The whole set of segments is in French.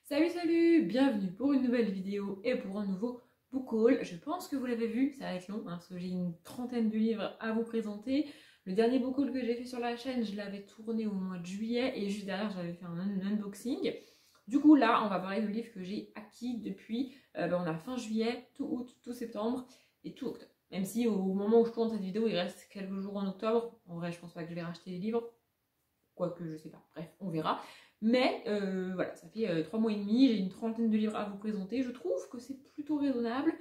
Salut, bienvenue pour une nouvelle vidéo et pour un nouveau book haul. Je pense que vous l'avez vu, ça va être long parce que j'ai une trentaine de livres à vous présenter. Le dernier book haul que j'ai fait sur la chaîne, je l'avais tourné au mois de juillet et juste derrière j'avais fait un unboxing. Du coup là, on va parler de livres que j'ai acquis depuis on a fin juillet, tout août, tout septembre et tout octobre. Même si au moment où je tourne cette vidéo, il reste quelques jours en octobre. En vrai, je pense pas que je vais racheter les livres. Quoique, je sais pas. Bref, on verra. Mais voilà, ça fait 3 mois et demi, j'ai une trentaine de livres à vous présenter. Je trouve que c'est plutôt raisonnable,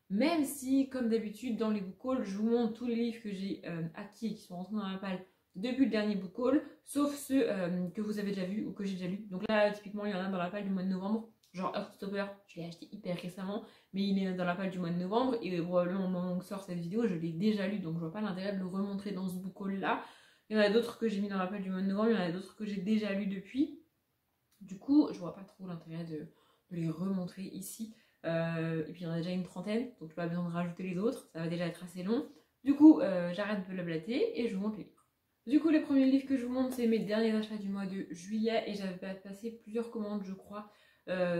même si, comme d'habitude, dans les book hauls, je vous montre tous les livres que j'ai acquis et qui sont rentrés dans la palle depuis le dernier book haul, sauf ceux que vous avez déjà vus ou que j'ai déjà lus. Donc là, typiquement, il y en a dans la palle du mois de novembre. Genre Heartstopper, je l'ai acheté hyper récemment, mais il est dans la palle du mois de novembre et probablement au moment où sort cette vidéo, je l'ai déjà lu, donc je vois pas l'intérêt de le remontrer dans ce book haul là. Il y en a d'autres que j'ai mis dans la palle du mois de novembre, il y en a d'autres que j'ai déjà lus depuis. Du coup, je vois pas trop l'intérêt de les remontrer ici. Et puis il y en a déjà une trentaine, donc pas besoin de rajouter les autres, ça va déjà être assez long. Du coup, j'arrête de blablater et je vous montre les livres. Du coup, les premiers livres que je vous montre, c'est mes derniers achats du mois de juillet et j'avais passé plusieurs commandes, je crois,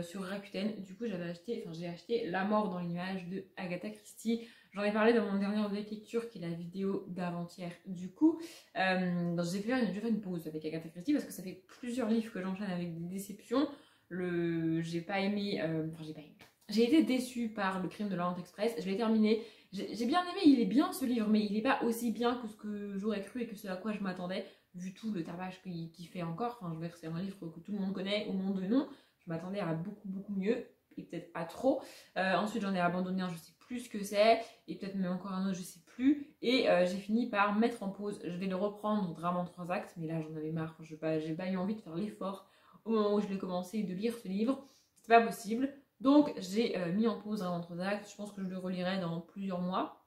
sur Rakuten. Du coup, j'ai acheté La mort dans les nuages de Agatha Christie. J'en ai parlé dans mon dernier update lecture qui est la vidéo d'avant-hier. Du coup, j'ai fait une pause avec Agatha Christie parce que ça fait plusieurs livres que j'enchaîne avec des déceptions. J'ai pas aimé. J'ai été déçue par Le crime de l'Orient Express. Je l'ai terminé. J'ai bien aimé, il est bien ce livre, mais il n'est pas aussi bien que ce que j'aurais cru et que ce à quoi je m'attendais, vu tout le tabac qu'il fait encore. Enfin, je veux dire, c'est un livre que tout le monde connaît, au monde de nom. Je m'attendais à beaucoup mieux, et peut-être pas trop. Ensuite, j'en ai abandonné un, je sais plus ce que c'est, et peut-être même encore un autre, je sais plus. Et j'ai fini par mettre en pause. Je vais le reprendre, Drame en 3 actes, mais là j'en avais marre. J'ai pas eu envie de faire l'effort au moment où je l'ai commencé de lire ce livre. C'était pas possible. Donc j'ai mis en pause Drame en 3 actes. Je pense que je le relirai dans plusieurs mois.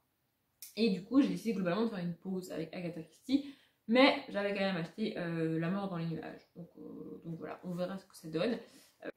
Et du coup, j'ai décidé globalement de faire une pause avec Agatha Christie. Mais j'avais quand même acheté La mort dans les nuages. Donc voilà, on verra ce que ça donne.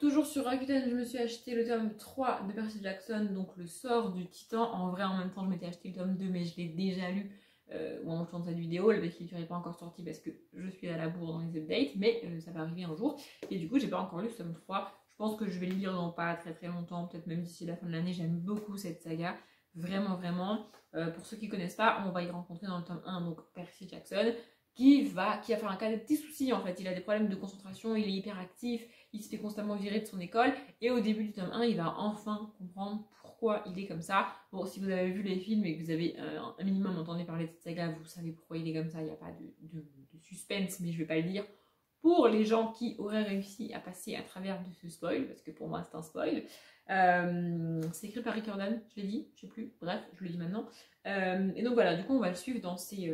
Toujours sur Rakuten, je me suis acheté le tome 3 de Percy Jackson, donc Le sort du titan. En vrai, en même temps, je m'étais acheté le tome 2, mais je l'ai déjà lu au moment où je tourne cette vidéo. Le l'écriture n'est pas encore sorti parce que je suis à la bourre dans les updates, mais ça va arriver un jour. Et du coup, j'ai pas encore lu ce tome 3. Je pense que je vais le lire dans pas très longtemps, peut-être même d'ici la fin de l'année. J'aime beaucoup cette saga, vraiment. Pour ceux qui connaissent pas, on va y rencontrer dans le tome 1, donc Percy Jackson, qui a fait un cas de petits soucis en fait. Il a des problèmes de concentration, il est hyper actif, il se fait constamment virer de son école, et au début du tome 1, il va enfin comprendre pourquoi il est comme ça. Bon, si vous avez vu les films et que vous avez un minimum entendu parler de cette saga, vous savez pourquoi il est comme ça, il n'y a pas de suspense, mais je vais pas le dire pour les gens qui auraient réussi à passer à travers de ce spoil, parce que pour moi c'est un spoil. C'est écrit par Rick Riordan, je l'ai dit, je sais plus, bref, je le dis maintenant. Et donc voilà, du coup on va le suivre dans ses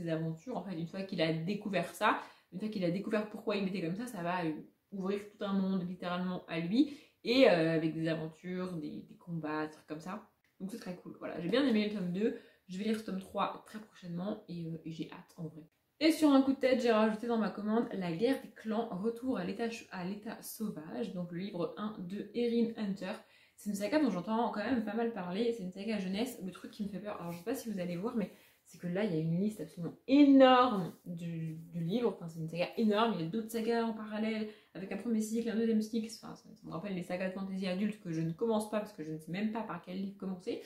aventures. En fait, une fois qu'il a découvert ça, une fois qu'il a découvert pourquoi il était comme ça va ouvrir tout un monde littéralement à lui, et avec des aventures, des combats, des trucs comme ça. Donc c'est très cool. Voilà, j'ai bien aimé le tome 2, je vais lire ce tome 3 très prochainement, et j'ai hâte en vrai. Et sur un coup de tête, j'ai rajouté dans ma commande La guerre des clans, retour à l'état sauvage, donc le livre 1 de Erin Hunter. C'est une saga dont j'entends quand même pas mal parler, c'est une saga jeunesse. Le truc qui me fait peur, alors je sais pas si vous allez voir, mais c'est que là il y a une liste absolument énorme du livre, enfin c'est une saga énorme, il y a d'autres sagas en parallèle, avec un premier cycle, un deuxième cycle, enfin, ça me rappelle les sagas de fantasy adultes que je ne commence pas parce que je ne sais même pas par quel livre commencer.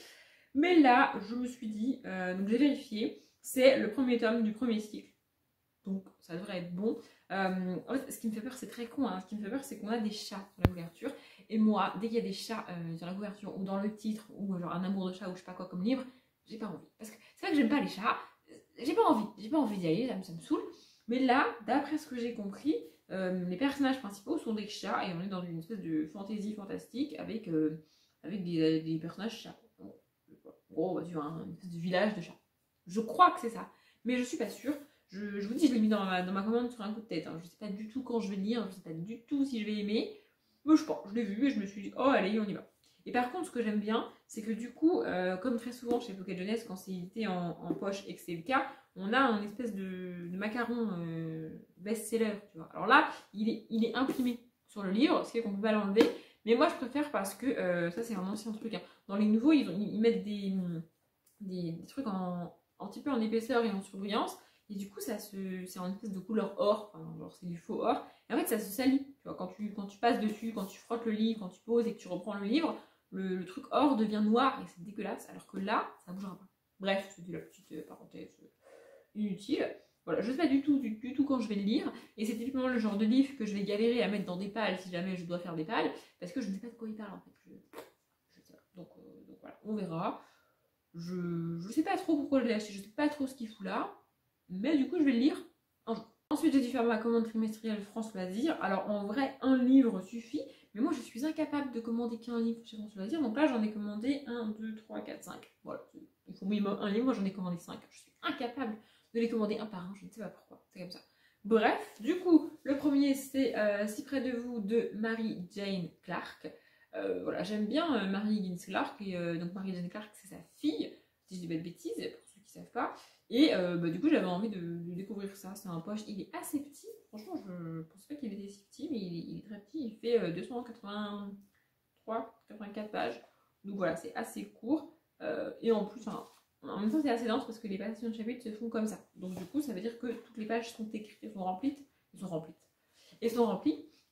Mais là, je me suis dit, donc j'ai vérifié, c'est le premier tome du premier cycle. Donc ça devrait être bon. En fait, ce qui me fait peur, c'est très con, hein. Ce qui me fait peur, c'est qu'on a des chats sur la couverture. Et moi, dès qu'il y a des chats sur la couverture ou dans le titre, ou genre un amour de chat ou je sais pas quoi comme livre, j'ai pas envie. Parce que c'est vrai que j'aime pas les chats, j'ai pas envie d'y aller, ça me saoule. Mais là, d'après ce que j'ai compris, les personnages principaux sont des chats et on est dans une espèce de fantaisie fantastique avec des personnages chats. Gros, bah, tu vois, une espèce de village de chats. Je crois que c'est ça, mais je suis pas sûre. Je vous dis, je l'ai mis dans ma commande sur un coup de tête. Hein. Je sais pas du tout quand je vais le lire, je sais pas du tout si je vais aimer. Mais je pense, je l'ai vu et je me suis dit, oh allez, on y va. Et par contre, ce que j'aime bien, c'est que du coup, comme très souvent chez Pocket Jeunesse, quand c'est édité en poche et que c'est le cas, on a un espèce de macaron best-seller, tu vois. Alors là, il est imprimé sur le livre, ce qui fait qu'on peut pas l'enlever. Mais moi, je préfère parce que, ça c'est un ancien truc, hein. Dans les nouveaux, ils mettent des trucs un petit peu en épaisseur et en surbrillance. et du coup c'est en espèce de couleur or, enfin genre c'est du faux or, et en fait ça se salit, tu vois, quand tu passes dessus, quand tu frottes le livre, quand tu poses et que tu reprends le livre, le truc or devient noir et c'est dégueulasse, alors que là ça bougera pas. Bref, c'était la petite parenthèse inutile. Voilà, je sais pas du tout quand je vais le lire, et c'est typiquement le genre de livre que je vais galérer à mettre dans des pales si jamais je dois faire des pales, parce que je ne sais pas de quoi il parle en fait. Je sais pas. Donc voilà, on verra. Je sais pas trop pourquoi je l'ai acheté, je sais pas trop ce qu'il fout là, mais du coup je vais le lire un jour. Ensuite j'ai dû faire ma commande trimestrielle France Loisirs. Alors en vrai un livre suffit, mais moi je suis incapable de commander qu'un livre chez France Loisirs, donc là j'en ai commandé 1, 2, 3, 4, 5. Voilà, il faut minimum un livre, moi j'en ai commandé 5. Je suis incapable de les commander un par un, je ne sais pas pourquoi, c'est comme ça. Bref, du coup, le premier c'est Si près de vous de Mary Jane Clark. Voilà, j'aime bien Mary Higgins Clark, et donc Mary Jane Clark c'est sa fille, si je dis pas de bêtises, pour ceux qui savent pas. Et du coup j'avais envie de découvrir ça, c'est un poche, il est assez petit, franchement je pensais pas qu'il était si petit, mais il est très petit, il fait 283, 84 pages, donc voilà, c'est assez court, et en plus, en même temps c'est assez dense parce que les passations de chapitres se font comme ça, donc du coup ça veut dire que toutes les pages sont écrites, sont remplies,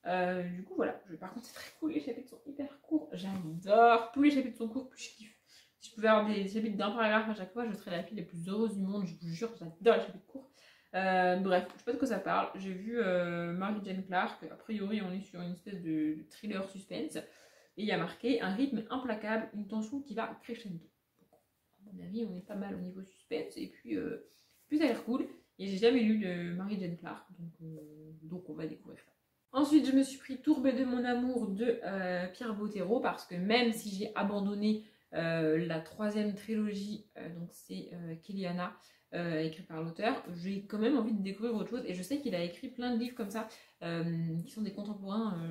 du coup voilà, par contre c'est très cool, les chapitres sont hyper courts, j'adore, plus les chapitres sont courts, plus je kiffe. Si je pouvais avoir des chapitres d'un paragraphe à chaque fois, je serais la fille la plus heureuse du monde, je vous jure, j'adore les chapitres courts. Bref, je sais pas de quoi ça parle, j'ai vu Mary Jane Clark, a priori on est sur une espèce de thriller suspense, et il y a marqué un rythme implacable, une tension qui va crescendo. Donc, à mon avis, on est pas mal au niveau suspense, et puis ça a l'air cool, et j'ai jamais lu de Mary Jane Clark, donc on va découvrir ça. Ensuite, je me suis pris Tourbé de mon amour de Pierre Bottero, parce que même si j'ai abandonné la troisième trilogie, donc c'est Kéliana, écrit par l'auteur, j'ai quand même envie de découvrir autre chose, et je sais qu'il a écrit plein de livres comme ça, qui sont des contemporains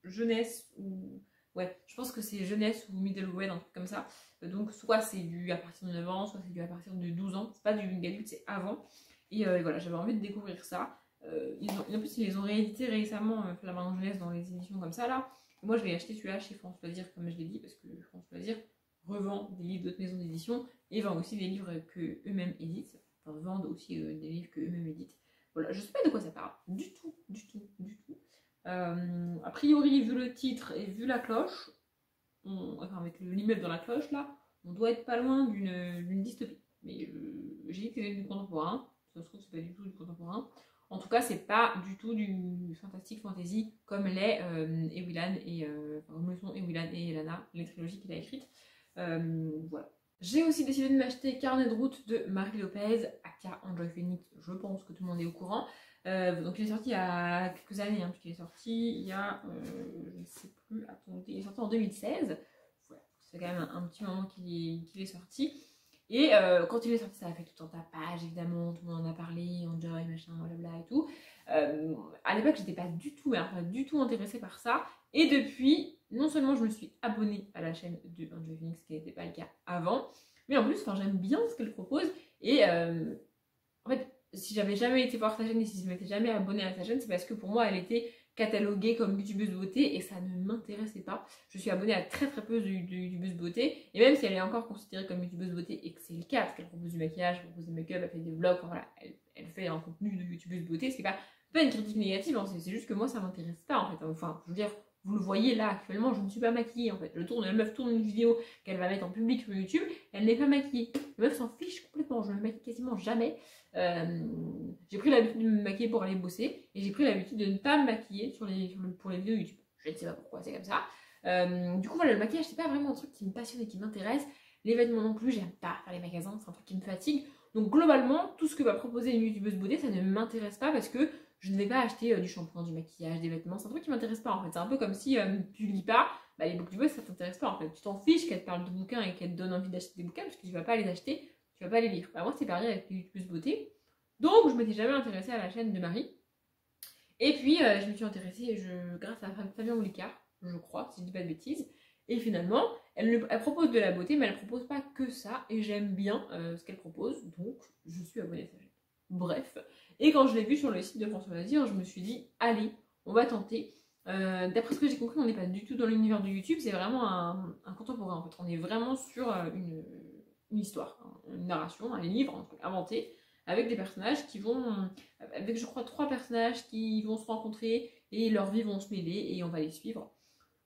jeunesse, ou ouais, je pense que c'est jeunesse ou middleweight, un truc comme ça, donc soit c'est du à partir de 9 ans, soit c'est du à partir de 12 ans, c'est pas du young adulte, c'est avant, et voilà, j'avais envie de découvrir ça. En plus ils les ont réédités récemment, Flamand Jeunesse, dans les éditions comme ça là. Moi je vais acheter celui-là chez France Loisirs, comme je l'ai dit, parce que France Loisirs revend des livres d'autres maisons d'édition et vend aussi des livres que eux-mêmes éditent, enfin vendent aussi des livres que eux-mêmes éditent. Voilà, je sais pas de quoi ça parle, du tout. A priori, vu le titre et vu la cloche, enfin avec l'immeuble dans la cloche là, on doit être pas loin d'une dystopie. Mais j'ai dit que c'était du contemporain, ça se trouve c'est pas du tout du contemporain. En tout cas, c'est pas du tout du fantastique fantasy comme les Ewilan et Elana, les trilogies qu'il a écrites. Voilà. J'ai aussi décidé de m'acheter Carnet de route de Marie Lopez, aka Enjoy Phoenix, je pense que tout le monde est au courant. Donc il est sorti il y a quelques années, puisqu'il est sorti il y a, je ne sais plus, attendez, il est sorti en 2016. Voilà, c'est quand même un petit moment qu'il est sorti. Et quand il est sorti, ça a fait tout un tapage, évidemment, tout le monde en a parlé, Enjoy, machin, blabla et tout. À l'époque, j'étais pas du tout intéressée par ça. Et depuis, non seulement je me suis abonnée à la chaîne de Enjoy Phoenix, ce qui n'était pas le cas avant, mais en plus, j'aime bien ce qu'elle propose. Et en fait, si j'avais jamais été voir sa chaîne et si je m'étais jamais abonnée à sa chaîne, c'est parce que pour moi, elle était cataloguée comme youtubeuse beauté et ça ne m'intéressait pas. Je suis abonnée à très peu de youtubeuses beauté, et même si elle est encore considérée comme youtubeuse beauté et que c'est le cas, parce qu'elle propose du maquillage, elle propose des make-up, elle fait des vlogs, enfin, voilà, elle fait un contenu de youtubeuse beauté, c'est pas une critique négative, c'est juste que moi ça m'intéresse pas en fait. Enfin, je veux dire, vous le voyez là actuellement, je ne suis pas maquillée en fait. La meuf tourne une vidéo qu'elle va mettre en public sur YouTube, elle n'est pas maquillée. La meuf s'en fiche complètement, je ne me maquille quasiment jamais. J'ai pris l'habitude de me maquiller pour aller bosser et j'ai pris l'habitude de ne pas me maquiller pour les vidéos YouTube. Je ne sais pas pourquoi, c'est comme ça. Du coup, voilà, le maquillage, c'est pas vraiment un truc qui me passionne et qui m'intéresse. Les vêtements non plus, j'aime pas faire les magasins, c'est un truc qui me fatigue. Donc globalement, tout ce que va proposer une youtubeuse beauté, ça ne m'intéresse pas parce que je ne vais pas acheter du shampoing, du maquillage, des vêtements. C'est un truc qui m'intéresse pas en fait. C'est un peu comme si tu lis pas, les booktubeuses ça t'intéresse pas en fait. Tu t'en fiches qu'elles te parlent de bouquins et qu'elles te donnent envie d'acheter des bouquins parce que tu vas pas les acheter, tu vas pas les lire. Moi c'est pareil avec les youtubeuses beauté. Donc je m'étais jamais intéressée à la chaîne de Marie. Et puis je me suis intéressée grâce à Fabien Olicard, je crois, si je dis pas de bêtises. Et finalement, elle propose de la beauté, mais elle propose pas que ça. Et j'aime bien ce qu'elle propose, donc je suis abonnée à sa chaîne. Bref. Et quand je l'ai vu sur le site de François Loisirs, je me suis dit, allez, on va tenter. D'après ce que j'ai compris, on n'est pas du tout dans l'univers de YouTube, c'est vraiment un contemporain en fait. On est vraiment sur une histoire, une narration, un livre, un truc inventé. avec des personnages qui vont, avec je crois 3 personnages qui vont se rencontrer et leurs vies vont se mêler et on va les suivre.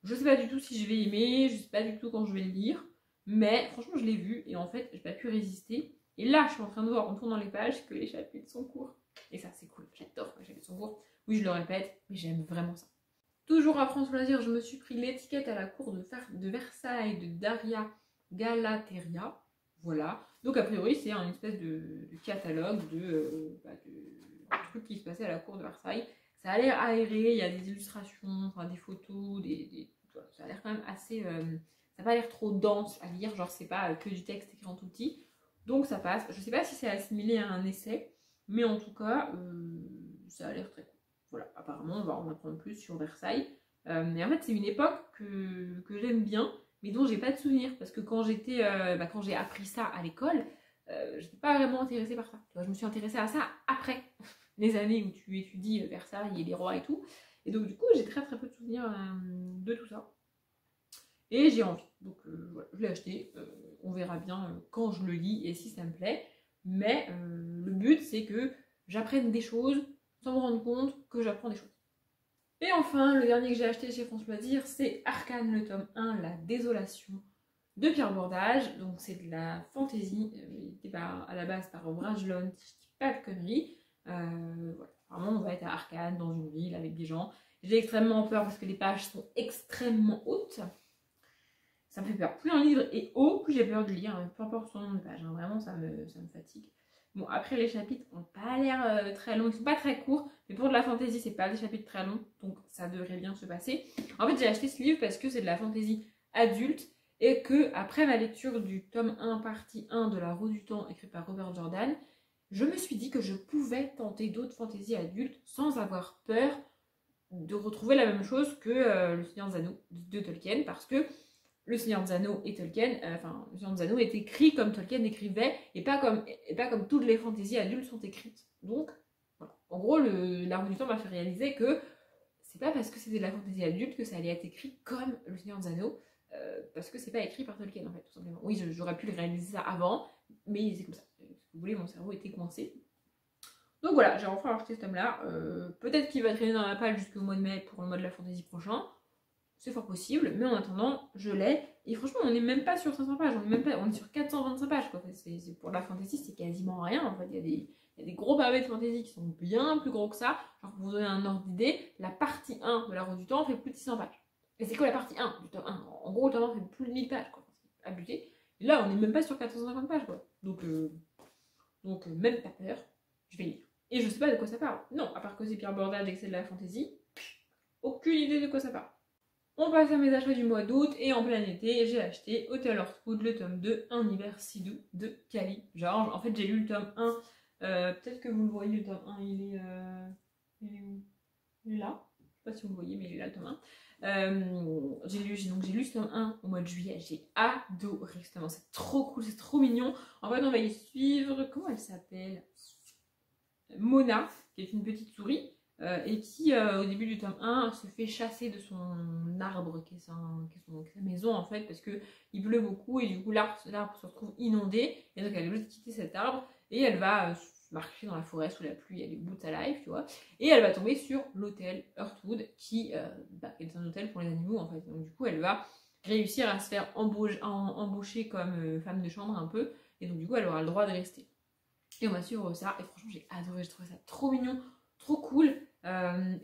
Je sais pas du tout si je vais aimer, je sais pas du tout quand je vais le lire, mais franchement je l'ai vu et en fait j'ai pas pu résister. Et là je suis en train de voir en tournant les pages que les chapitres sont courts. Et ça c'est cool, j'adore quand les chapitres sont courts. Oui je le répète, mais j'aime vraiment ça. Toujours à France Loisirs, je me suis pris l'étiquette à la cour de Versailles de Daria Galateria. Voilà. Donc a priori c'est une espèce de catalogue de trucs qui se passaient à la cour de Versailles. Ça a l'air aéré, il y a des illustrations, enfin, des photos, voilà, ça a l'air quand même assez... ça n'a pas l'air trop dense à lire, genre c'est pas que du texte écrit en tout petit. Donc ça passe. Je sais pas si c'est assimilé à un essai, mais en tout cas, ça a l'air très cool. Voilà, apparemment on va en apprendre plus sur Versailles. Mais en fait c'est une époque que j'aime bien, mais dont j'ai pas de souvenir, parce que quand quand j'ai appris ça à l'école, j'étais pas vraiment intéressée par ça. Tu vois, je me suis intéressée à ça après les années où tu étudies Versailles et les rois et tout. Et donc du coup j'ai très peu de souvenirs de tout ça. Et j'ai envie. Donc voilà, je l'ai acheté. On verra bien quand je le lis et si ça me plaît. Mais le but c'est que j'apprenne des choses sans me rendre compte que j'apprends des choses. Et enfin, le dernier que j'ai acheté chez France Loisirs, c'est Arcane, le tome 1, La Désolation, de Pierre Bordage. Donc c'est de la fantasy, édité à la base par Brajlon, si je dis pas de conneries. Voilà. Vraiment, on va être à Arcane, dans une ville, avec des gens. J'ai extrêmement peur parce que les pages sont extrêmement hautes. Ça me fait peur. Plus un livre est haut, plus j'ai peur de lire, peu importe son nombre de pages. Hein. Vraiment, ça me fatigue. Bon, après, les chapitres n'ont pas l'air très longs. Ils sont pas très courts, mais pour de la fantasy, c'est pas des chapitres très longs. Donc, ça devrait bien se passer. En fait, j'ai acheté ce livre parce que c'est de la fantasy adulte et que, après ma lecture du tome 1, partie 1 de La Roue du Temps, écrit par Robert Jordan, je me suis dit que je pouvais tenter d'autres fantaisies adultes sans avoir peur de retrouver la même chose que Le Seigneur des Anneaux de Tolkien, parce que Le Seigneur des Anneaux et Tolkien, Le Seigneur des Anneaux est écrit comme Tolkien écrivait et pas comme toutes les fantaisies adultes sont écrites. Donc, voilà. En gros, La Roue du Temps m'a fait réaliser que c'est pas parce que c'était de la fantaisie adulte que ça allait être écrit comme Le Seigneur des Anneaux, parce que c'est pas écrit par Tolkien en fait, tout simplement. Oui, j'aurais pu le réaliser ça avant, mais c'est comme ça. Si vous voulez, mon cerveau était coincé. Donc voilà, j'ai enfin acheté ce tome-là. Peut-être qu'il va traîner dans la palle jusqu'au mois de mai pour le mois de la fantaisie prochain. C'est fort possible, mais en attendant, je l'ai. Et franchement, on n'est même pas sur 500 pages, on est sur 425 pages. Quoi. Pour la fantaisie, c'est quasiment rien. En fait, il y a des gros pavés de fantaisie qui sont bien plus gros que ça. Genre, pour vous donner un ordre d'idée, la partie 1 de La Roue du Temps fait plus de 600 pages. Et c'est quoi la partie 1 du tome 1 ? En gros, le tome 1 fait plus de 1000 pages. C'est abusé. Et là, on n'est même pas sur 450 pages. Quoi. Donc même pas peur, je vais lire. Et je sais pas de quoi ça parle. Non, à part que c'est Pierre Bordage et que c'est de la fantaisie, aucune idée de quoi ça parle. On passe à mes achats du mois d'août et en plein été, j'ai acheté Hotel Heartwood, le tome 2, Un hiver si doux de Cali George. En fait, j'ai lu le tome 1, peut-être que vous le voyez, le tome 1, il est où ? Il est là. Je sais pas si vous le voyez, mais il est là le tome 1. J'ai lu ce tome 1 au mois de juillet, j'ai adoré ce tome. C'est trop cool, c'est trop mignon. En fait, on va y suivre, comment elle s'appelle ? Mona, qui est une petite souris. Et qui, au début du tome 1, se fait chasser de son arbre, qui est sa maison en fait, parce qu'il pleut beaucoup et du coup l'arbre se retrouve inondé. Et donc elle est obligée de quitter cet arbre et elle va marcher dans la forêt sous la pluie, elle est bout de sa life, tu vois. Et elle va tomber sur l'hôtel Heartwood, qui est un hôtel pour les animaux en fait. Donc du coup elle va réussir à se faire embaucher comme femme de chambre un peu. Et donc du coup elle aura le droit de rester. Et on va suivre ça. Et franchement j'ai adoré, j'ai trouvé ça trop mignon, trop cool.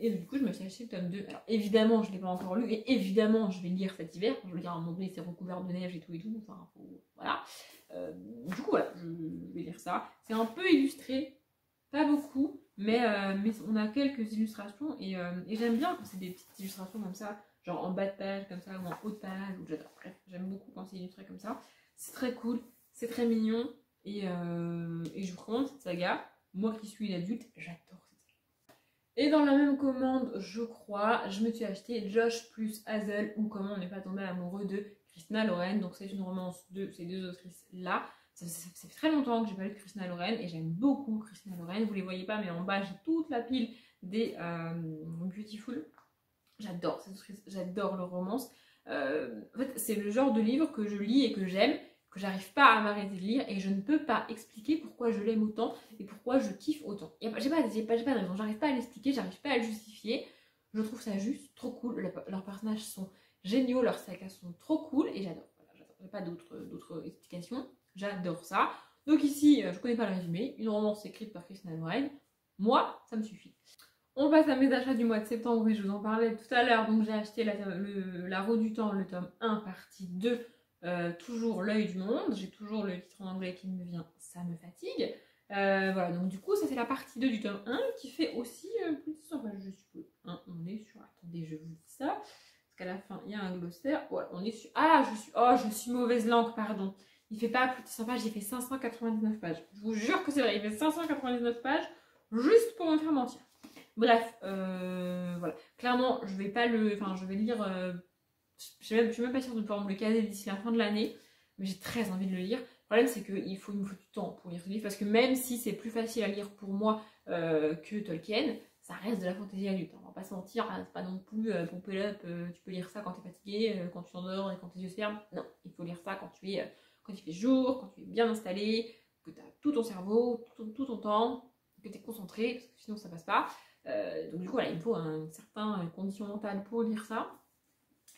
Et du coup je me suis acheté le tome 2. Alors évidemment je ne l'ai pas encore lu et évidemment je vais le lire cet hiver. Quand je veux dire en anglais c'est recouvert de neige et tout. Enfin voilà. Du coup voilà, je vais lire ça. C'est un peu illustré, pas beaucoup, mais on a quelques illustrations et j'aime bien quand c'est des petites illustrations comme ça, genre en bas de page comme ça ou en haut de page. J'adore. Bref, j'aime beaucoup quand c'est illustré comme ça. C'est très cool, c'est très mignon et je vous recommande cette saga. Moi qui suis une adulte, j'adore. Et dans la même commande, je crois, je me suis acheté Josh plus Hazel ou Comment on n'est pas tombé amoureux de Christina Loren. Donc c'est une romance de ces deux autrices-là. Ça fait très longtemps que j'ai pas lu de Christina Loren et j'aime beaucoup Christina Loren. Vous les voyez pas, mais en bas j'ai toute la pile des Beautiful. J'adore cette autrice, j'adore leur romance. En fait, c'est le genre de livre que je lis et que j'aime que j'arrive pas à m'arrêter de lire et je ne peux pas expliquer pourquoi je l'aime autant et pourquoi je kiffe autant. J'ai pas de raison, j'arrive pas à l'expliquer, j'arrive pas à le justifier. Je trouve ça juste trop cool. Leurs personnages sont géniaux, leurs sagas sont trop cool et j'adore. Voilà, j'ai pas d'autres explications. J'adore ça. Donc ici, je connais pas le résumé. Une romance écrite par Christina Moren. Moi, ça me suffit. On passe à mes achats du mois de septembre et je vous en parlais tout à l'heure. Donc j'ai acheté La Roue du Temps, le tome 1, partie 2. Toujours L'œil du monde. J'ai toujours le titre en anglais qui me vient, ça me fatigue. Voilà, donc du coup, ça c'est la partie 2 du tome 1 qui fait aussi plus de 100 pages, je suppose. Hein, on est sur. Attendez, je vous dis ça. Parce qu'à la fin, il y a un glossaire. Voilà, on est sur. Ah, je suis mauvaise langue, pardon. Il fait pas plus de 100 pages, il fait 599 pages. Je vous jure que c'est vrai, il fait 599 pages juste pour me faire mentir. Bref, voilà. Clairement, je vais pas le. Enfin, je vais lire. Je suis même pas sûre de pouvoir me le caser d'ici la fin de l'année. Mais j'ai très envie de le lire. Le problème, c'est qu'il me faut du temps pour lire ce livre. Parce que même si c'est plus facile à lire pour moi que Tolkien, ça reste de la fantaisie adulte. On va pas se mentir, hein, c'est pas non plus Pump It Up, tu peux lire ça quand t'es fatigué, quand tu t'endors et quand tes yeux se ferment. Non, il faut lire ça quand quand il fait jour, quand tu es bien installé, que tu as tout ton cerveau, tout ton temps, que tu es concentré, parce que sinon ça passe pas. Donc du coup, voilà, il me faut une certaine condition mentale pour lire ça.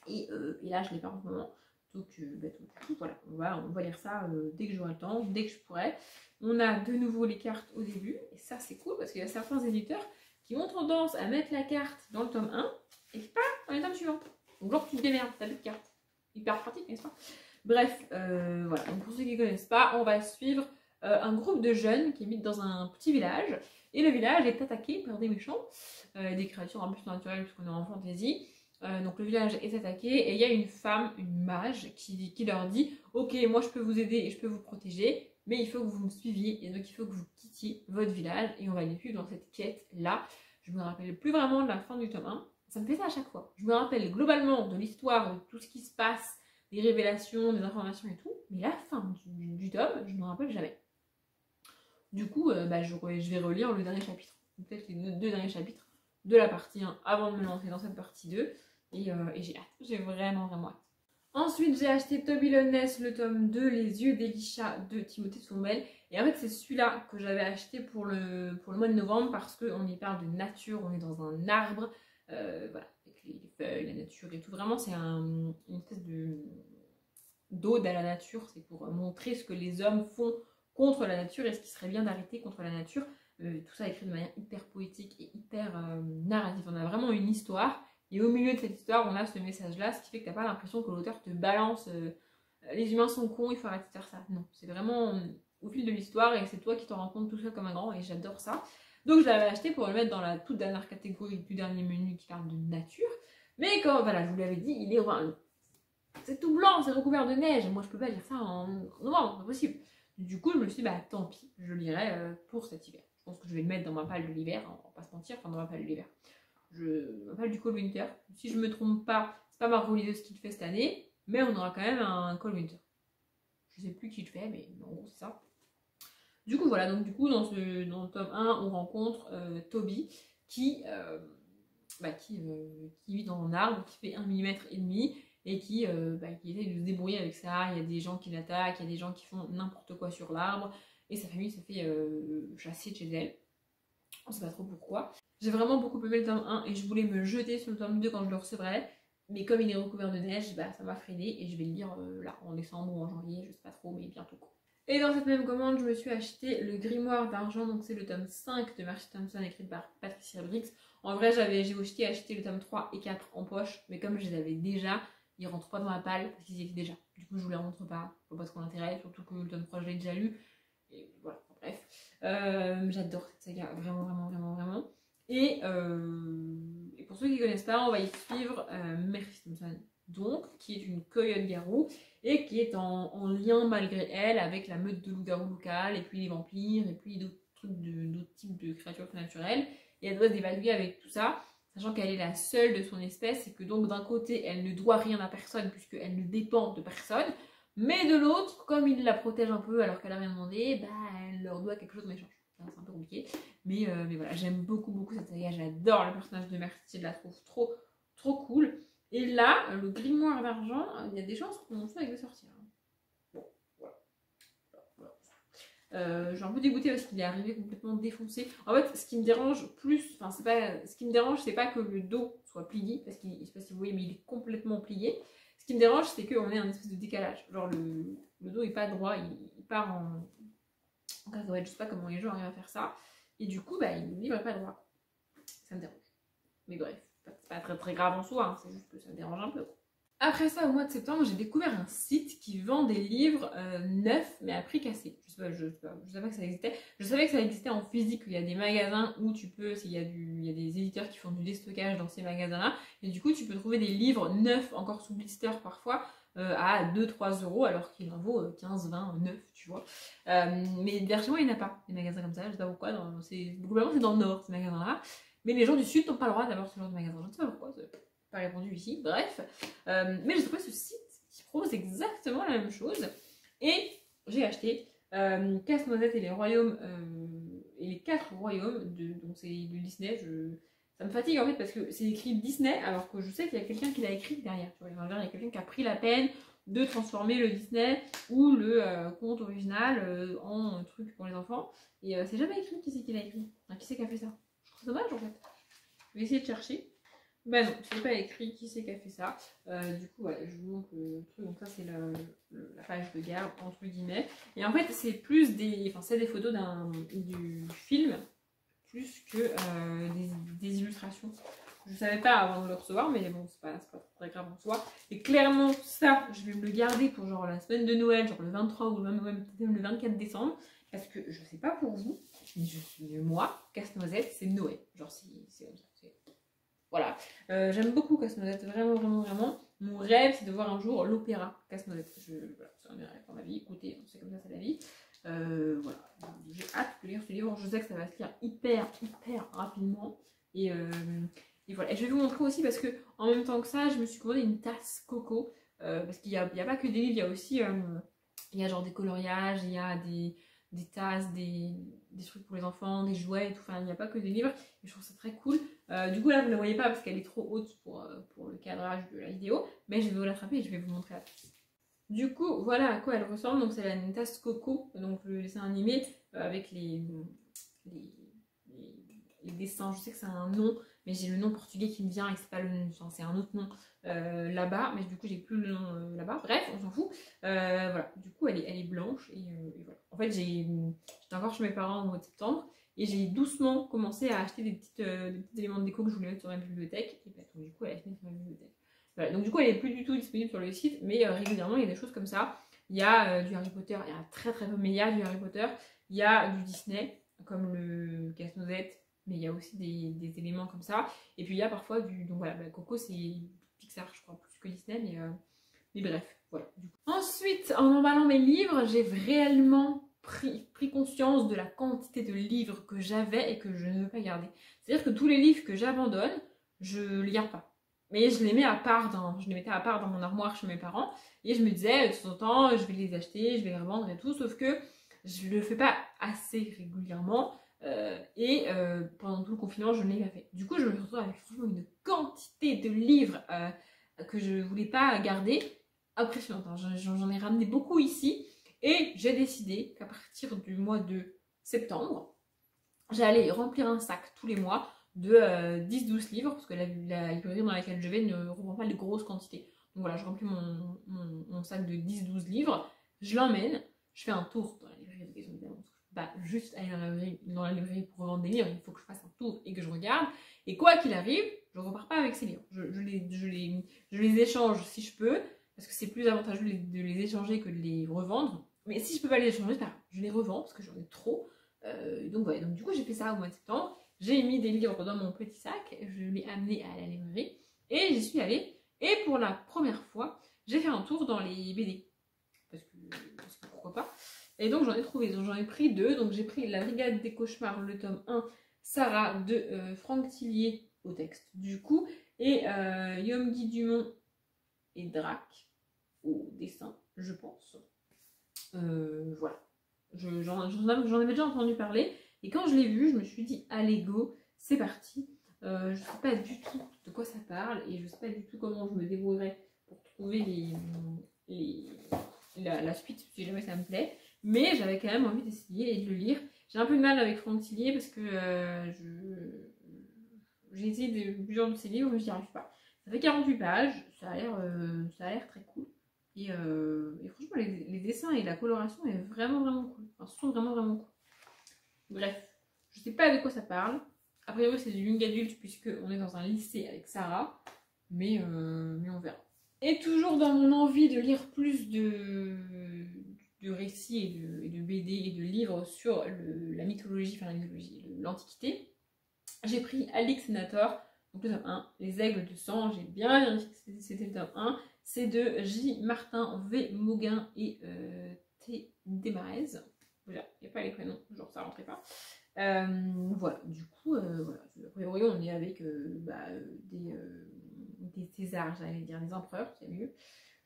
Et là, je ne l'ai pas en ce moment. Donc, du coup, voilà, on va lire ça dès que j'aurai le temps, dès que je pourrai. On a de nouveau les cartes au début. Et ça, c'est cool parce qu'il y a certains éditeurs qui ont tendance à mettre la carte dans le tome 1 et pas dans les tomes suivants. Donc, genre, tu te démerdes, t'as plus de carte. Hyper pratique, n'est-ce pas? Bref, voilà. Donc, pour ceux qui ne connaissent pas, on va suivre un groupe de jeunes qui habitent dans un petit village. Et le village est attaqué par des méchants, des créatures un peu naturelles puisqu'on est en fantasy. Donc le village est attaqué et il y a une femme, une mage, qui leur dit « Ok, moi je peux vous aider et je peux vous protéger, mais il faut que vous me suiviez et donc il faut que vous quittiez votre village. » Et on va les suivre dans cette quête-là. Je me rappelle plus vraiment de la fin du tome 1. Ça me fait ça à chaque fois. Je me rappelle globalement de l'histoire, de tout ce qui se passe, des révélations, des informations et tout. Mais la fin du tome, je ne me rappelle jamais. Du coup, je vais relire le dernier chapitre. Peut-être les deux derniers chapitres de la partie 1 avant de me lancer dans cette partie 2. Et j'ai hâte. J'ai vraiment hâte. Ensuite, j'ai acheté Toby Loveless, le tome 2, Les yeux d'Elisha de Timothée Sommel. Et en fait, c'est celui-là que j'avais acheté pour le mois de novembre parce qu'on y parle de nature, on est dans un arbre, voilà, avec les feuilles, la nature et tout. Vraiment, c'est une espèce d'ode à la nature. C'est pour montrer ce que les hommes font contre la nature et ce qui serait bien d'arrêter contre la nature. Tout ça écrit de manière hyper poétique et hyper narrative. On a vraiment une histoire. Et au milieu de cette histoire, on a ce message-là, ce qui fait que t'as pas l'impression que l'auteur te balance les humains sont cons, il faut arrêter de faire ça. Non, c'est vraiment au fil de l'histoire et c'est toi qui t'en rends compte tout seul comme un grand et j'adore ça. Donc je l'avais acheté pour le mettre dans la toute dernière catégorie du dernier menu qui parle de nature. Mais comme voilà, je vous l'avais dit, il est c'est tout blanc, c'est recouvert de neige. Moi je peux pas lire ça en novembre, c'est pas possible. Du coup, je me suis dit, bah tant pis, je le lirai pour cet hiver. Je pense que je vais le mettre dans ma palle de l'hiver, on va pas se mentir, enfin dans ma palle de l'hiver. Ma palle du Cold Winter. Si je me trompe pas, c'est pas Margot Lideuse qui le fait cette année, mais on aura quand même un Cold Winter. Je sais plus qui le fait, mais en gros c'est ça. Du coup voilà, donc du coup dans le tome 1, on rencontre Toby qui vit dans un arbre, qui fait 1,5 mm et qui essaie de se débrouiller avec ça. Il y a des gens qui l'attaquent, il y a des gens qui font n'importe quoi sur l'arbre, et sa famille se fait chasser de chez elle. On sait pas trop pourquoi. J'ai vraiment beaucoup aimé le tome 1 et je voulais me jeter sur le tome 2 quand je le recevrai. Mais comme il est recouvert de neige, ça m'a freiné et je vais le lire là en décembre ou en janvier, je sais pas trop, mais bientôt quoi. Et dans cette même commande, je me suis acheté le Grimoire d'argent, donc c'est le tome 5 de Marcy Thompson écrit par Patricia Briggs. En vrai, j'ai aussi acheté le tome 3 et 4 en poche, mais comme je les avais déjà, ils rentrent pas dans ma palle parce qu'ils y étaient déjà. Du coup, je vous les montre pas, je vois pas ce qu'on intéresse, surtout que le tome 3 je l'ai déjà lu. Et voilà, bref. J'adore cette saga, vraiment. Et pour ceux qui ne connaissent pas, on va y suivre Marcy Thompson, donc, qui est une coyote-garou et qui est en lien malgré elle avec la meute de loups-garous locales, et puis les vampires, et puis d'autres types de créatures naturelles. Et elle doit se dévaluer avec tout ça, sachant qu'elle est la seule de son espèce et que donc d'un côté, elle ne doit rien à personne puisqu'elle ne dépend de personne. Mais de l'autre, comme il la protège un peu alors qu'elle a rien demandé, elle leur doit quelque chose en échange. C'est un peu compliqué. Mais voilà, j'aime beaucoup cette saga. J'adore le personnage de Marcy, je la trouve trop cool. Et là, le grimoire d'argent, il y a des chances qu'on soit avec de sortir. Bon, voilà. Je suis un peu dégoûtée parce qu'il est arrivé complètement défoncé. En fait, ce qui me dérange plus, enfin, c'est pas, ce qui me dérange, c'est pas que le dos soit plié, parce qu'il, je sais pas si vous voyez, mais il est complètement plié. Ce qui me dérange, c'est qu'on ait un espèce de décalage. Genre, le dos est pas droit, il part en cacahuète. Je sais pas comment les gens arrivent à faire ça. Et du coup, bah, le livre est pas droit. Ça me dérange. Mais bref, c'est pas très très grave en soi, hein, c'est juste que ça me dérange un peu. Après ça, au mois de septembre, j'ai découvert un site qui vend des livres neufs, mais à prix cassé. Je savais pas que ça existait. Je savais que ça existait en physique, il y a des magasins où tu peux, il y a des éditeurs qui font du déstockage dans ces magasins-là, et du coup, tu peux trouver des livres neufs, encore sous blister parfois, à 2-3 euros, alors qu'il en vaut 15, 20, 9, tu vois. Mais vers chez moi, il n'y en a pas, des magasins comme ça, je sais pas pourquoi. Globalement, c'est dans le nord, ces magasins-là. Mais les gens du sud n'ont pas le droit d'avoir ce genre de magasin. Je ne sais pas pourquoi, c'est pas répondu ici, bref. Mais j'ai trouvé ce site qui propose exactement la même chose. Et j'ai acheté Casse-Noisette et les royaumes, et les 4 royaumes, donc c'est de Disney. Ça me fatigue en fait parce que c'est écrit Disney, alors que je sais qu'il y a quelqu'un qui l'a écrit derrière. Tu vois, il y a quelqu'un qui a pris la peine de transformer le Disney ou le conte original en truc pour les enfants. Et c'est jamais écrit qui c'est qui l'a écrit. Enfin, qui c'est qui a fait ça? Je trouve ça dommage en fait. Je vais essayer de chercher. Bah non, c'est pas écrit qui c'est qui a fait ça. Du coup, voilà, je vous montre le truc. Donc ça, c'est la page de garde, entre guillemets. Et en fait, c'est plus des... Enfin, c'est des photos du film, plus que des illustrations. Je savais pas avant de le recevoir, mais bon, c'est pas très grave en soi. Et clairement, ça, je vais me le garder pour genre la semaine de Noël, genre le 23 ou même le 24 décembre. Parce que je sais pas pour vous, mais moi, Casse-Noisette, c'est Noël. Genre, c'est comme ça. Voilà. J'aime beaucoup Casse-Noisette, vraiment, vraiment, vraiment. Mon rêve, c'est de voir un jour l'opéra Casse-Noisette. Voilà, c'est un de mes rêves dans ma vie. Écoutez, c'est comme ça, c'est la vie. Voilà. J'ai hâte de lire ce livre. Je sais que ça va se lire hyper, hyper rapidement. Et voilà. Et je vais vous montrer aussi parce que en même temps que ça, je me suis commandé une tasse Coco. Parce qu'il n'y a pas que des livres, il y a aussi il y a genre des coloriages, il y a des tasses, des trucs pour les enfants, des jouets et tout. Enfin, il n'y a pas que des livres. Et je trouve ça très cool. Du coup, là, vous ne la voyez pas parce qu'elle est trop haute pour le cadrage de la vidéo. Mais je vais vous l'attraper et je vais vous montrer la tasse. Du coup, voilà à quoi elle ressemble. Donc, c'est une tasse Coco, donc le dessin animé avec les dessins. Je sais que c'est un nom, mais j'ai le nom portugais qui me vient et que c'est pas le nom, enfin, c'est un autre nom là-bas, mais du coup j'ai plus le nom là-bas. Bref, on s'en fout. Voilà, du coup elle est blanche et voilà. En fait j'étais encore chez mes parents au mois de septembre et j'ai doucement commencé à acheter des petits éléments de déco que je voulais mettre sur ma bibliothèque et bah, donc, du coup elle est finie sur ma bibliothèque. Voilà, donc du coup elle est plus du tout disponible sur le site, mais régulièrement il y a des choses comme ça. Il y a du Harry Potter, il y a très très peu, mais il y a du Harry Potter, il y a du Disney comme le Casse-Noisette. Mais il y a aussi des éléments comme ça. Et puis il y a parfois du... Donc voilà, bah, Coco c'est Pixar je crois, plus que Disney, mais bref, voilà. Du coup. Ensuite, en emballant mes livres, j'ai réellement pris conscience de la quantité de livres que j'avais et que je ne veux pas garder. C'est-à-dire que tous les livres que j'abandonne, je ne les garde pas. Mais je les mets à part je les mettais à part dans mon armoire chez mes parents. Et je me disais, de temps en temps, je vais les acheter, je vais les revendre et tout. Sauf que je ne le fais pas assez régulièrement. Pendant tout le confinement, je ne l'ai pas fait. Du coup, je me retrouve avec franchement une quantité de livres que je ne voulais pas garder. Impressionnante. J'en ai ramené beaucoup ici. Et j'ai décidé qu'à partir du mois de septembre, j'allais remplir un sac tous les mois de 10-12 livres. Parce que la librairie dans laquelle je vais ne reprend pas de grosses quantités. Donc voilà, je remplis mon sac de 10-12 livres. Je l'emmène. Je fais un tour dans la librairie de évidemment. Bah, juste aller dans la librairie pour revendre des livres, il faut que je fasse un tour et que je regarde. Et quoi qu'il arrive, je ne repars pas avec ces livres. Je les échange si je peux, parce que c'est plus avantageux de les échanger que de les revendre. Mais si je ne peux pas les échanger, je les revends parce que j'en ai trop. Donc voilà, donc du coup j'ai fait ça au mois de septembre. J'ai mis des livres dans mon petit sac, je l'ai amené à la librairie et j'y suis allée. Et pour la première fois, j'ai fait un tour dans les BD. Parce que pourquoi pas. Et donc j'en ai trouvé, donc j'en ai pris 2. Donc j'ai pris La Brigade des Cauchemars, le tome 1, Sarah de Franck Tillier au texte du coup, et Yom-Guy Dumont et Drac au dessin, je pense. Voilà. J'en avais déjà entendu parler, et quand je l'ai vu, je me suis dit, allez go, c'est parti. Je ne sais pas du tout de quoi ça parle, et je ne sais pas du tout comment je me débrouillerai pour trouver la suite, si jamais ça me plaît. mais j'avais quand même envie d'essayer et de le lire. J'ai un peu de mal avec Franck Tillier parce que j'ai essayé plusieurs de ses livres, mais j'y arrive pas. Ça fait 48 pages, ça a l'air très cool. Et franchement, les dessins et la coloration est vraiment cool. Enfin, sont vraiment cool. Bref, je sais pas de quoi ça parle. A priori, c'est du young adulte puisque on est dans un lycée avec Sarah, mais on verra. Et toujours dans mon envie de lire plus de récits et de BD et de livres sur la mythologie, enfin l'Antiquité, j'ai pris Alix Sénator, donc le tome 1, Les Aigles de Sang. J'ai bien vérifié que c'était le tome 1. C'est de J. Martin V. Mauguin et T. Desmarez. Voilà, il n'y a pas les prénoms, genre ça rentrait pas. Voilà, du coup, voilà. A priori, on est avec des Césars, j'allais dire des empereurs, c'est mieux.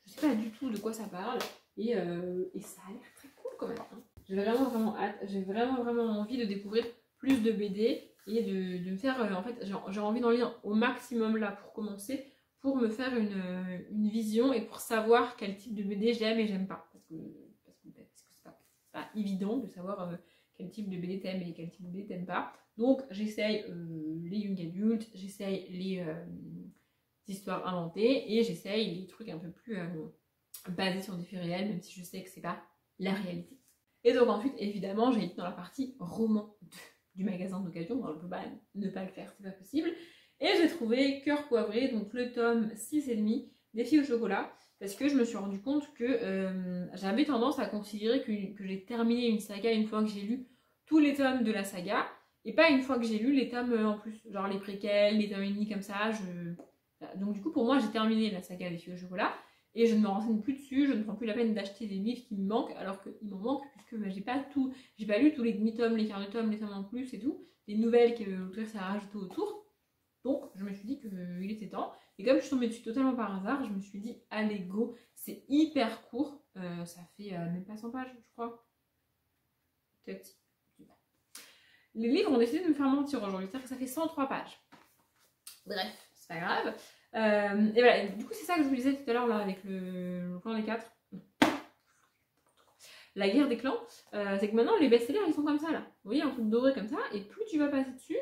Je sais pas du tout de quoi ça parle, et ça a l'air très cool quand même. Hein. J'ai vraiment hâte, j'ai vraiment envie de découvrir plus de BD et de me faire, en fait, j'ai envie d'en lire au maximum là pour commencer, pour me faire une vision et pour savoir quel type de BD j'aime et j'aime pas. Parce que c'est pas évident de savoir quel type de BD t'aimes et quel type de BD t'aimes pas. Donc j'essaye les young adultes, j'essaye les histoires inventées et j'essaye les trucs un peu plus basés sur des faits réels, même si je sais que c'est pas la réalité. Et donc ensuite, évidemment, j'ai été dans la partie roman du magasin d'occasion, on peut pas ne pas le faire, c'est pas possible. Et j'ai trouvé Cœur poivré, donc le tome 6,5 des filles au chocolat, parce que je me suis rendu compte que j'avais tendance à considérer que j'ai terminé une saga une fois que j'ai lu tous les tomes de la saga, et pas une fois que j'ai lu les tomes en plus, genre les préquels, les tomes ennemis comme ça. Donc du coup, pour moi, j'ai terminé la saga des filles au chocolat, et je ne me renseigne plus dessus, je ne prends plus la peine d'acheter des livres qui me manquent, alors qu'il m'en manque, puisque j'ai pas lu tous les demi-tomes, les quarts de tomes, les tomes en plus et tout, les nouvelles que l'auteur s'est rajouté autour. Donc je me suis dit qu'il était temps, et comme je suis tombée dessus totalement par hasard, je me suis dit allez go, c'est hyper court, ça fait même pas 100 pages je crois, peut-être. Les livres ont décidé de me faire mentir aujourd'hui, c'est-à-dire que ça fait 103 pages. Bref, c'est pas grave. Et voilà, du coup c'est ça que je vous disais tout à l'heure là avec le clan des 4. La guerre des clans, c'est que maintenant les best-sellers ils sont comme ça là. Vous voyez, un truc doré comme ça, et plus tu vas passer dessus,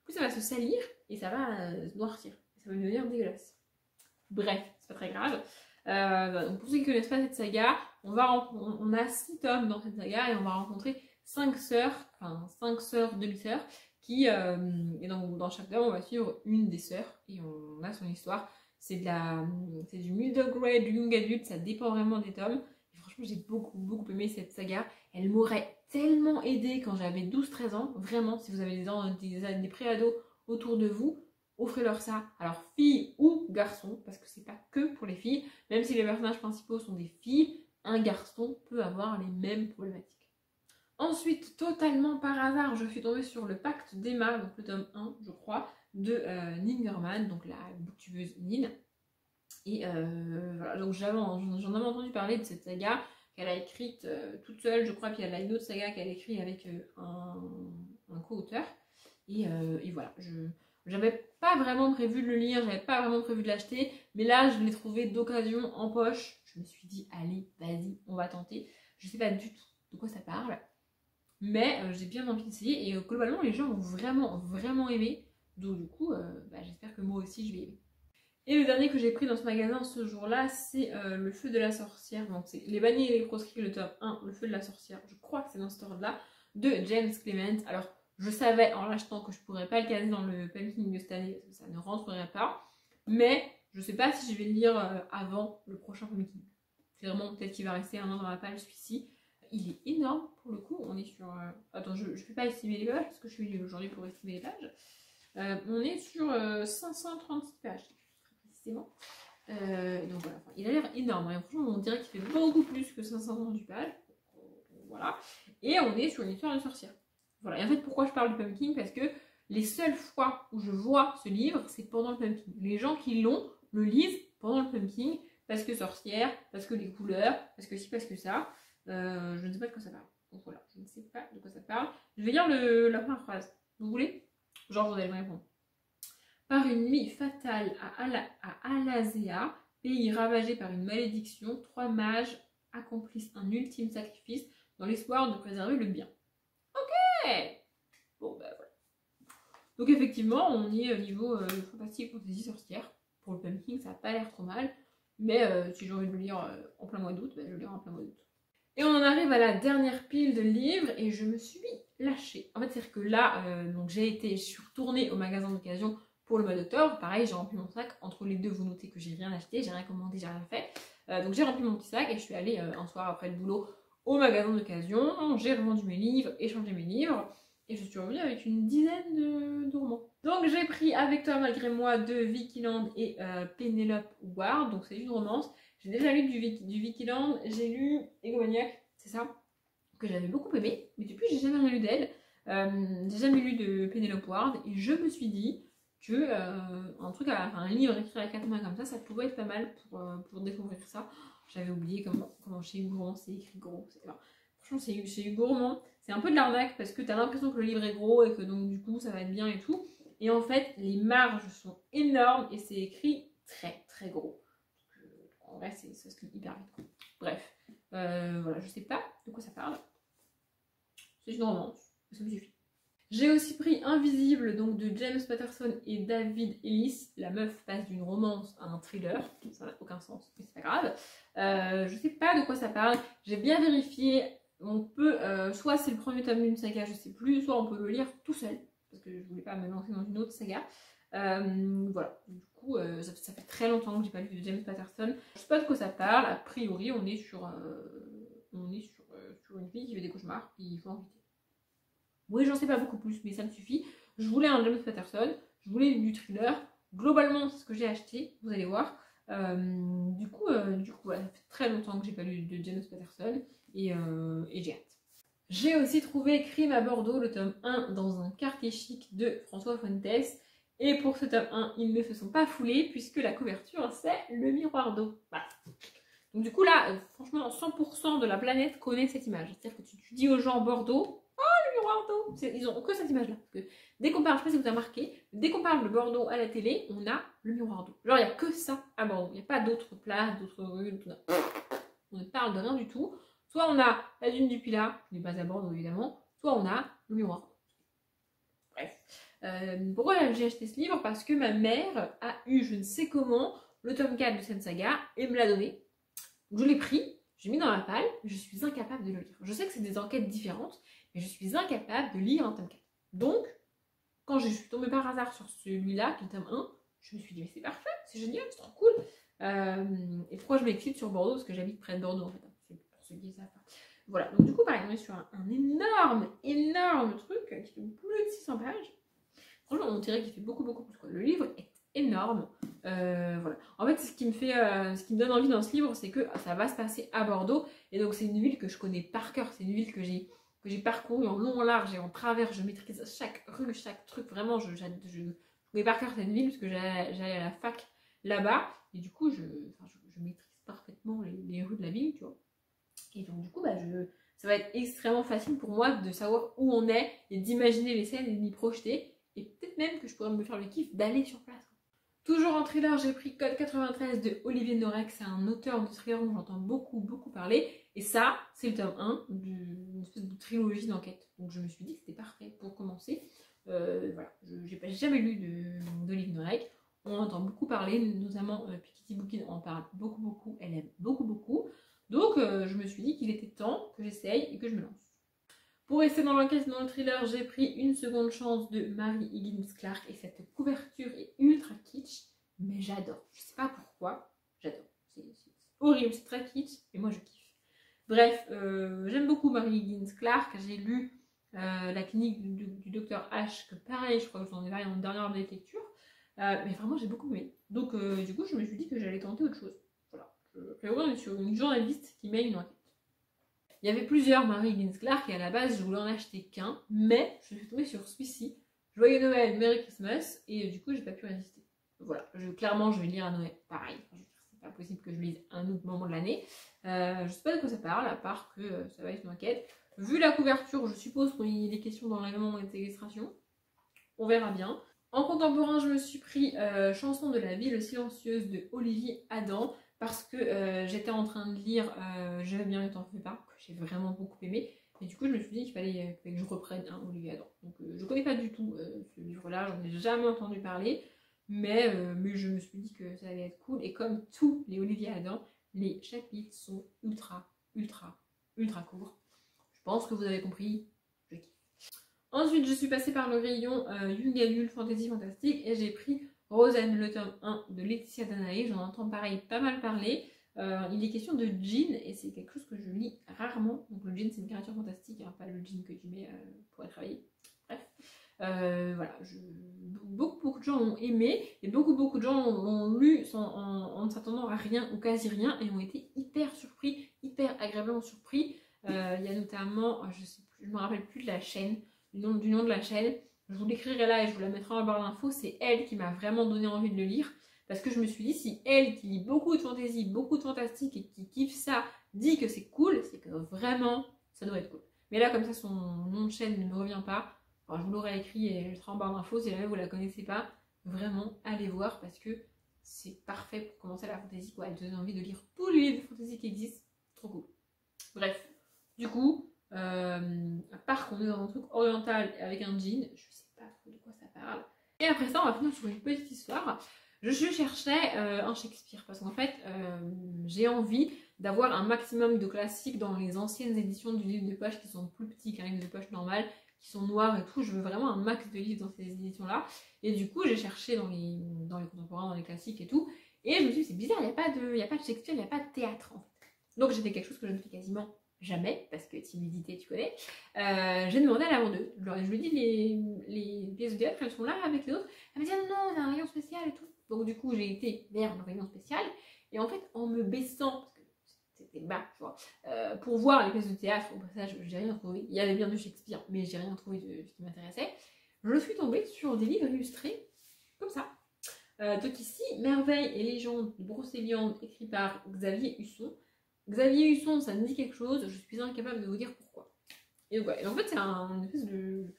plus ça va se salir et ça va se noircir. Et ça va devenir dégueulasse. Bref, c'est pas très grave. Donc pour ceux qui ne connaissent pas cette saga, on a 6 tomes dans cette saga et on va rencontrer 5 sœurs, demi-sœurs, qui, et donc dans chaque tome on va suivre une des sœurs et on a son histoire. C'est du middle grade, du young adult, ça dépend vraiment des tomes. Et franchement j'ai beaucoup aimé cette saga. Elle m'aurait tellement aidée quand j'avais 12-13 ans, vraiment, si vous avez des pré-ados autour de vous, offrez-leur ça. Alors filles ou garçons, parce que c'est pas que pour les filles, même si les personnages principaux sont des filles, un garçon peut avoir les mêmes problématiques. Ensuite, totalement par hasard, je suis tombée sur le Pacte d'Emma, donc le tome 1, je crois, de Nin German, donc la booktubeuse Nin. Et voilà, donc j'en avais entendu parler de cette saga qu'elle a écrite toute seule, je crois, puis elle a une autre saga qu'elle a écrite avec un co-auteur. Et voilà, j'avais pas vraiment prévu de le lire, j'avais pas vraiment prévu de l'acheter, mais là je l'ai trouvé d'occasion en poche. Je me suis dit, allez, vas-y, on va tenter. Je sais pas du tout de quoi ça parle, mais j'ai bien envie d'essayer et globalement les gens ont vraiment aimé. Donc du coup, j'espère que moi aussi je vais aimer. Et le dernier que j'ai pris dans ce magasin ce jour-là, c'est Le Feu de la Sorcière. Donc c'est Les Bannis et les proscrits, le tome 1, Le Feu de la Sorcière. Je crois que c'est dans ce ordre-là, de James Clement. Alors, je savais en l'achetant que je pourrais pas le caser dans le Pumpkin de cette année parce que ça ne rentrerait pas. Mais je sais pas si je vais le lire avant le prochain Pumpkin. Clairement, peut-être qu'il va rester un an dans la palle, celui-ci. Il est énorme pour le coup. On est sur. Attends, je ne vais pas estimer les pages parce que je suis aujourd'hui pour estimer les pages. On est sur 536 pages, très précisément. Donc voilà, il a l'air énorme. Hein. Franchement, on dirait qu'il fait beaucoup plus que 538 pages. Voilà. Et on est sur une histoire de sorcière. Voilà. Et en fait, pourquoi je parle du Pumpkin? Parce que les seules fois où je vois ce livre, c'est pendant le Pumpkin. Les gens qui l'ont le lisent pendant le Pumpkin parce que sorcière, parce que les couleurs, parce que ci, parce que ça. Je ne sais pas de quoi ça parle. Donc voilà, je ne sais pas de quoi ça parle. Je vais lire la première phrase. Vous voulez? Genre, vous allez me répondre. Par une nuit fatale à Alazea, pays ravagé par une malédiction, 3 mages accomplissent un ultime sacrifice dans l'espoir de préserver le bien. Ok. Bon bah voilà. Donc effectivement, on y est au niveau fantastique fantasy sorcière. Pour le pumpkin, ça n'a pas l'air trop mal. Mais si j'ai envie de le lire en plein mois d'août, bah, je le lirai en plein mois d'août. Et on en arrive à la dernière pile de livres et je me suis lâchée. En fait, c'est-à-dire que là, je suis retournée au magasin d'occasion pour le mois d'octobre. Pareil, j'ai rempli mon sac. Entre les deux, vous notez que j'ai rien acheté, j'ai rien commandé, j'ai rien fait. Donc j'ai rempli mon petit sac et je suis allée un soir après le boulot au magasin d'occasion. J'ai revendu mes livres, échangé mes livres. Et je suis revenue avec une dizaine de romans. Donc j'ai pris Avec toi malgré moi de Vicky Land et Penelope Ward. Donc c'est une romance. J'ai déjà lu du Vicky Land. J'ai lu Egomaniac, c'est ça, que j'avais beaucoup aimé. Mais depuis j'ai jamais rien lu d'elle. J'ai jamais lu de Penelope Ward. Et je me suis dit que un livre écrit à 4 mains comme ça pouvait être pas mal pour découvrir ça. J'avais oublié comment chez Hugo Roman c'est écrit gros. Franchement, chez Hugo Roman, c'est un peu de l'arnaque parce que t'as l'impression que le livre est gros et que donc du coup ça va être bien et tout. Et en fait, les marges sont énormes et c'est écrit très très gros. En vrai, ça se lit hyper vite. Bref, voilà, je sais pas de quoi ça parle. C'est une romance, ça me suffit. J'ai aussi pris Invisible, donc de James Patterson et David Ellis. La meuf passe d'une romance à un thriller, ça n'a aucun sens, mais c'est pas grave. Je sais pas de quoi ça parle, j'ai bien vérifié. On peut, soit c'est le premier tome d'une saga, je sais plus, soit on peut le lire tout seul, parce que je voulais pas me lancer dans une autre saga. Voilà, du coup, ça fait très longtemps que j'ai pas lu de James Patterson. Je sais pas de quoi ça parle, a priori on est sur une fille qui fait des cauchemars, il faut enquêter. Oui, j'en sais pas beaucoup plus, mais ça me suffit. Je voulais un James Patterson, je voulais du thriller. Globalement, c'est ce que j'ai acheté, vous allez voir. Du coup, voilà, ça fait très longtemps que j'ai pas lu de James Patterson et j'ai hâte. J'ai aussi trouvé Crime à Bordeaux, le tome 1, dans un quartier chic de François Fuentes. Et pour ce tome 1, ils ne se sont pas foulés puisque la couverture, c'est le miroir d'eau. Voilà. Donc du coup là, franchement, 100% de la planète connaît cette image. C'est-à-dire que tu dis aux gens Bordeaux, miroir d'eau. Ils ont que cette image là. Parce que dès qu'on parle, je sais pas si vous avez remarqué, dès qu'on parle de Bordeaux à la télé, on a le miroir d'eau. Genre il n'y a que ça à Bordeaux. Il n'y a pas d'autres places, d'autres rues, tout ça. On ne parle de rien du tout. Soit on a la dune du Pilat, qui n'est pas à Bordeaux évidemment, soit on a le miroir d'eau. Bref. Pourquoi j'ai acheté ce livre? Parce que ma mère a eu, je ne sais comment, le tome 4 de cette saga et me l'a donné. Donc, je l'ai pris, j'ai mis dans la palle, je suis incapable de le lire. Je sais que c'est des enquêtes différentes, mais je suis incapable de lire un tome 4. Donc, quand je suis tombée par hasard sur celui-là, qui est le tome 1, je me suis dit, mais c'est parfait, c'est génial, c'est trop cool. Et pourquoi je m'excite sur Bordeaux? Parce que j'habite près de Bordeaux, en fait. C'est pour ceux qui savent pas. Voilà, donc du coup, pareil, on est sur un énorme truc qui fait plus de 600 pages. Franchement, on dirait qu'il fait beaucoup plus, quoi. Le livre est énorme. Voilà. En fait, ce qui me donne envie dans ce livre, c'est que ça va se passer à Bordeaux. Et donc, c'est une ville que je connais par cœur. C'est une ville que j'ai parcourue en long, en large et en travers. Je maîtrise chaque rue, chaque truc. Vraiment, je connais par cœur cette ville parce que j'allais à la fac là-bas. Et du coup, je maîtrise parfaitement les rues de la ville, tu vois. Et donc, du coup, ça va être extrêmement facile pour moi de savoir où on est et d'imaginer les scènes et de m'y projeter. Et peut-être même que je pourrais me faire le kiff d'aller sur place. Toujours en thriller, j'ai pris Code 93 de Olivier Norek. C'est un auteur de thriller dont j'entends beaucoup parler. Et ça, c'est le tome 1 d'une espèce de trilogie d'enquête. Donc je me suis dit que c'était parfait pour commencer. Voilà, j'ai jamais lu d'Olivier Norek. On entend beaucoup parler, notamment Piketty Bookin en parle beaucoup. Elle aime beaucoup. Donc je me suis dit qu'il était temps que j'essaye et que je me lance. Pour rester dans l'enquête, dans le thriller, j'ai pris Une seconde chance de Mary Higgins Clark et cette couverture est ultra kitsch, mais j'adore. Je sais pas pourquoi, j'adore. C'est horrible, c'est très kitsch et moi je kiffe. Bref, j'aime beaucoup Mary Higgins Clark. J'ai lu La clinique du docteur H, que pareil, je crois que j'en ai parlé dans une dernière lecture. Mais vraiment, j'ai beaucoup aimé. Donc, du coup, je me suis dit que j'allais tenter autre chose. Voilà. On est sur une journaliste qui mène une enquête. Il y avait plusieurs Mary Higgins Clark et à la base je voulais en acheter qu'un, mais je suis tombée sur celui-ci, Joyeux Noël, Merry Christmas, et du coup j'ai pas pu résister. Voilà, clairement je vais lire à Noël, pareil, c'est pas possible que je lise un autre moment de l'année. Je sais pas de quoi ça parle, à part que ça va être une enquête. Vu la couverture, je suppose qu'il y a des questions d'enlèvement et de séquestration, on verra bien. En contemporain, je me suis pris Chanson de la ville silencieuse de Olivier Adam. parce que j'étais en train de lire Je vais bien ne t'en fais pas, que j'ai vraiment beaucoup aimé. Et du coup, je me suis dit qu'il fallait que je reprenne Olivia Adam. Donc, je connais pas du tout ce livre-là, j'en ai jamais entendu parler, mais je me suis dit que ça allait être cool. Et comme tous les Olivia Adam, les chapitres sont ultra courts. Je pense que vous avez compris, je kiffe. Ensuite, je suis passée par le rayon Young Adult Fantasy Fantastique et j'ai pris Roseanne, le tome 1 de Laetitia Danae. J'en entends pareil pas mal parler. Il est question de djinn et c'est quelque chose que je lis rarement. Donc le djinn c'est une créature fantastique, hein, pas le djinn que tu mets pour aller travailler. Bref, voilà, beaucoup de gens ont aimé et beaucoup de gens l'ont lu en ne s'attendant à rien ou quasi rien et ont été hyper surpris, hyper agréablement surpris. Il y a notamment, je me rappelle plus de la chaîne, du nom de la chaîne. Je vous l'écrirai là et je vous la mettrai en barre d'infos. C'est elle qui m'a vraiment donné envie de le lire. Parce que je me suis dit, si elle qui lit beaucoup de fantasy, beaucoup de fantastique et qui kiffe ça, dit que c'est cool, c'est que vraiment, ça doit être cool. Mais là, comme ça, son nom de chaîne ne me revient pas. Alors, je vous l'aurai écrit et je le mettrai en barre d'infos. Si jamais vous la connaissez pas, vraiment, allez voir parce que c'est parfait pour commencer la fantasy. Elle te donne envie de lire tous les livres de fantasy qui existent. Trop cool. Bref, du coup, à part qu'on est dans un truc oriental avec un djinn, je sais pas trop de quoi ça parle. Et après ça, on va finir sur une petite histoire. Je cherchais un Shakespeare parce qu'en fait, j'ai envie d'avoir un maximum de classiques dans les anciennes éditions du livre de poche qui sont plus petits qu'un livre de poche normal, qui sont noirs et tout. Je veux vraiment un max de livres dans ces éditions-là. Et du coup, j'ai cherché dans les contemporains, dans les classiques et tout. Et je me suis dit, c'est bizarre, il n'y a pas de Shakespeare, il n'y a pas de théâtre en fait. Donc j'ai fait quelque chose que je ne fais quasiment jamais, parce que timidité, tu connais. J'ai demandé à la vendeuse, je lui ai dit les pièces de théâtre, elles sont là avec les autres. Elle m'a dit non, on a un rayon spécial et tout. Donc du coup, j'ai été vers le rayon spécial. Et en fait, en me baissant, parce que c'était bas, tu vois, pour voir les pièces de théâtre, au passage, j'ai rien trouvé. Il y avait bien du Shakespeare, mais j'ai rien trouvé de ce qui m'intéressait. Je suis tombée sur des livres illustrés, comme ça. Donc ici, Merveilles et légendes de Brocéliande, écrit par Xavier Husson. Xavier Husson, ça me dit quelque chose, je suis incapable de vous dire pourquoi. Et donc, ouais. Et en fait, c'est un espèce de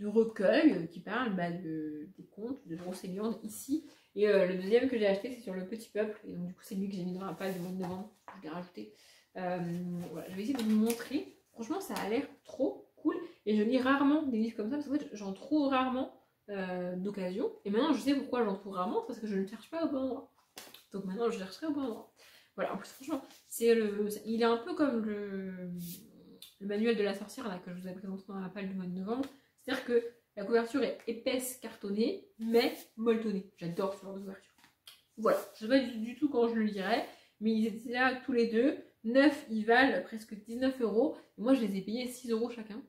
recueil qui parle des contes de Brocéliande ici. Et le deuxième que j'ai acheté, c'est sur le Petit Peuple. Et donc, du coup, c'est lui que j'ai mis dans la page du mois de novembre. Je l'ai rajouté. Voilà, je vais essayer de vous montrer. Franchement, ça a l'air trop cool. Et je lis rarement des livres comme ça, parce qu'en fait, j'en trouve rarement d'occasion. Et maintenant, je sais pourquoi j'en trouve rarement, parce que je ne cherche pas au bon endroit. Donc maintenant, je chercherai au bon endroit. Voilà, en plus, franchement, il est un peu comme le manuel de la sorcière là, que je vous ai présenté dans la page du mois de novembre. C'est-à-dire que la couverture est épaisse, cartonnée, mais molletonnée. J'adore ce genre de couverture. Voilà, je ne sais pas du tout quand je le lirai, mais ils étaient là tous les deux. 9, ils valent presque 19 €. Moi, je les ai payés 6 € chacun.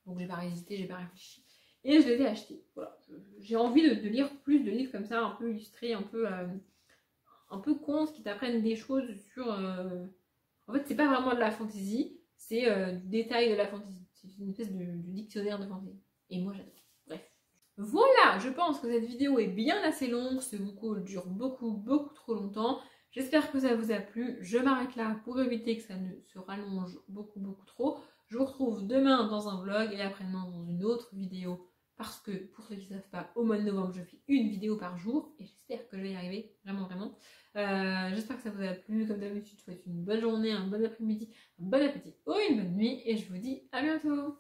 Donc, j'ai pas hésité, j'ai pas réfléchi. Et je les ai achetés. Voilà, j'ai envie de lire plus de livres comme ça, un peu illustrés, un peu contes qui t'apprennent des choses sur... En fait, c'est pas vraiment de la fantasy, c'est du détail de la fantasy. C'est une espèce de dictionnaire de fantasy. Et moi, j'adore. Bref. Voilà, je pense que cette vidéo est bien assez longue. Ce book haul dure beaucoup trop longtemps. J'espère que ça vous a plu. Je m'arrête là pour éviter que ça ne se rallonge beaucoup trop. Je vous retrouve demain dans un vlog et après-demain dans une autre vidéo. Parce que, pour ceux qui ne savent pas, au mois de novembre, je fais une vidéo par jour. Et j'espère que je vais y arriver. Vraiment. J'espère que ça vous a plu. Comme d'habitude, je vous souhaite une bonne journée, un bon après-midi, un bon appétit ou une bonne nuit. Et je vous dis à bientôt.